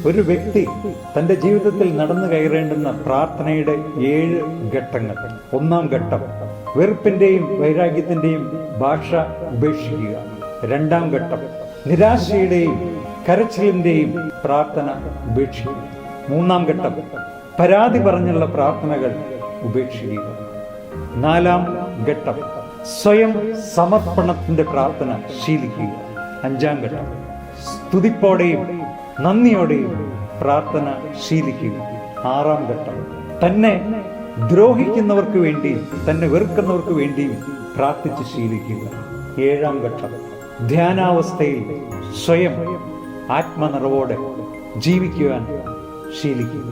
ഒരു വ്യക്തി തൻ്റെ ജീവിതത്തിൽ നടന്നു കയറേണ്ടുന്ന പ്രാർത്ഥനയുടെ 7 ഘട്ടങ്ങൾ. 1-ാം ഘട്ടം, വെറുപ്പിൻ്റെയും വൈരാഗ്യത്തിൻ്റെയും ഭാഷ ഉപേക്ഷിക്കുക. 2-ാം ഘട്ടം, നിരാശയുടെയും കരച്ചിലിൻ്റെയും പ്രാർത്ഥന ഉപേക്ഷിക്കുക. 3-ാം ഘട്ടം, പരാതി പറഞ്ഞുള്ള പ്രാർത്ഥനകൾ ഉപേക്ഷിക്കുക. 4-ാം ഘട്ടം, സ്വയം സമർപ്പണത്തിന്റെ പ്രാർത്ഥന ശീലിക്കുക. 5-ാം ഘട്ടം, സ്തുതിപ്പോടെയും നന്ദിയോടെയും പ്രാർത്ഥന ശീലിക്കുക. 6-ാം ഘട്ടം, തന്നെ ദ്രോഹിക്കുന്നവർക്ക് വേണ്ടിയും തന്നെ വെറുക്കുന്നവർക്ക് വേണ്ടിയും പ്രാർത്ഥിച്ച് ശീലിക്കുക. 7-ാം ഘട്ടം, ധ്യാനാവസ്ഥയിൽ സ്വയം ആത്മനിറവോടെ ജീവിക്കുവാൻ ശീലിക്കുക.